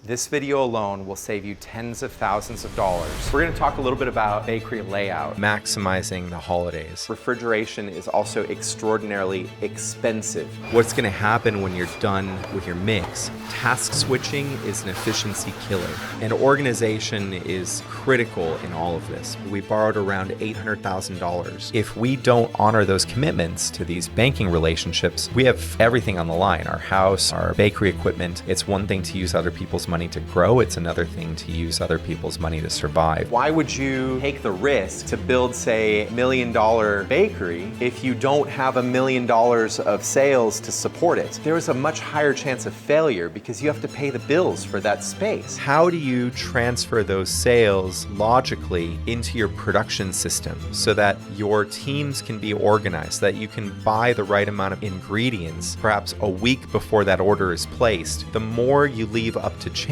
This video alone will save you tens of thousands of dollars. We're going to talk a little bit about bakery layout, maximizing the holidays. Refrigeration is also extraordinarily expensive. What's going to happen when you're done with your mix? Task switching is an efficiency killer, and organization is critical in all of this. We borrowed around $800,000. If we don't honor those commitments to these banking relationships, we have everything on the line. Our house, our bakery equipment. It's one thing to use other people's money to grow. It's another thing to use other people's money to survive. Why would you take the risk to build, say, $1 million bakery if you don't have $1 million of sales to support it? There is a much higher chance of failure because you have to pay the bills for that space. How do you transfer those sales logically into your production system so that your teams can be organized, that you can buy the right amount of ingredients, perhaps a week before that order is placed? The more you leave up to chance,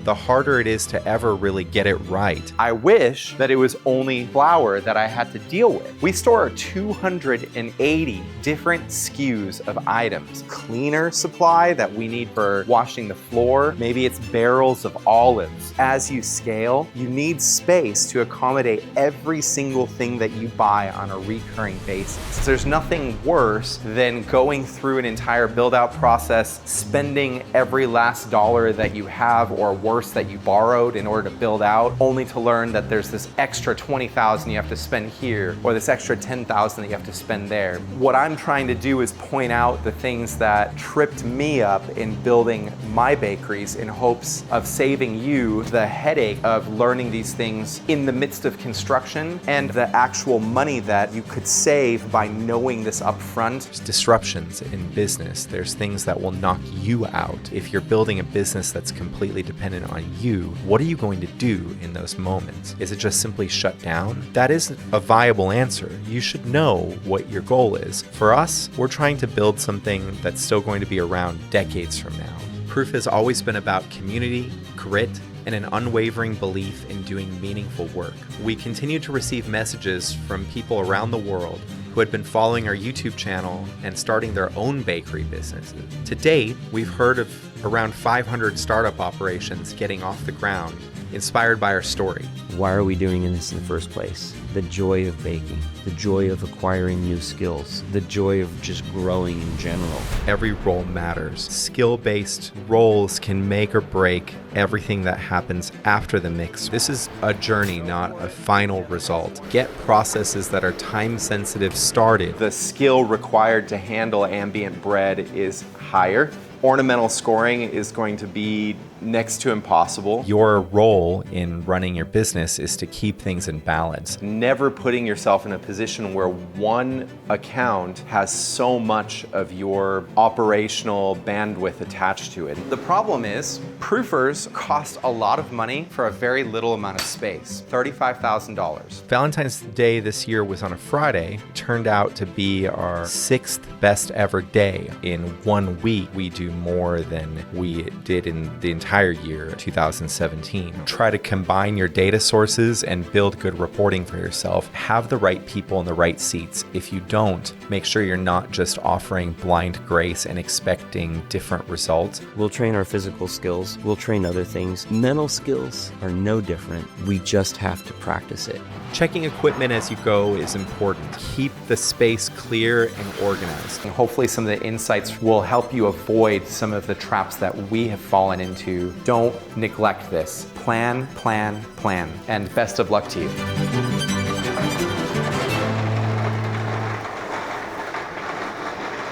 the harder it is to ever really get it right. I wish that it was only flour that I had to deal with. We store 280 different SKUs of items. Cleaner supply that we need for washing the floor. Maybe it's barrels of olives. As you scale, you need space to accommodate every single thing that you buy on a recurring basis. There's nothing worse than going through an entire build-out process, spending every last dollar that you have, or worse, that you borrowed in order to build out, only to learn that there's this extra $20,000 you have to spend here, or this extra $10,000 that you have to spend there. What I'm trying to do is point out the things that tripped me up in building my bakeries in hopes of saving you the headache of learning these things in the midst of construction and the actual money that you could save by knowing this up front. There's disruptions in business. There's things that will knock you out. If you're building a business that's completely dependent on you, what are you going to do in those moments? Is it just simply shut down? That isn't a viable answer. You should know what your goal is. For us, we're trying to build something that's still going to be around decades from now. Proof has always been about community, grit, and an unwavering belief in doing meaningful work. We continue to receive messages from people around the world who had been following our YouTube channel and starting their own bakery businesses. To date, we've heard of around 500 startup operations getting off the ground, inspired by our story. Why are we doing this in the first place? The joy of baking, the joy of acquiring new skills, the joy of just growing in general. Every role matters. Skill-based roles can make or break everything that happens after the mix. This is a journey, not a final result. Get processes that are time-sensitive started. The skill required to handle ambient bread is higher. Ornamental scoring is going to be next to impossible. Your role in running your business is to keep things in balance. Never putting yourself in a position where one account has so much of your operational bandwidth attached to it. The problem is, proofers cost a lot of money for a very little amount of space, $35,000. Valentine's Day this year was on a Friday. It turned out to be our 6th best ever day. In 1 week, we do more than we did in the entire year 2017. Try to combine your data sources and build good reporting for yourself. Have the right people in the right seats. If you don't, make sure you're not just offering blind grace and expecting different results. We'll train our physical skills. We'll train other things. Mental skills are no different. We just have to practice it. Checking equipment as you go is important. Keep the space clear and organized. And hopefully some of the insights will help you avoid some of the traps that we have fallen into. Don't neglect this. Plan, plan, plan. And best of luck to you.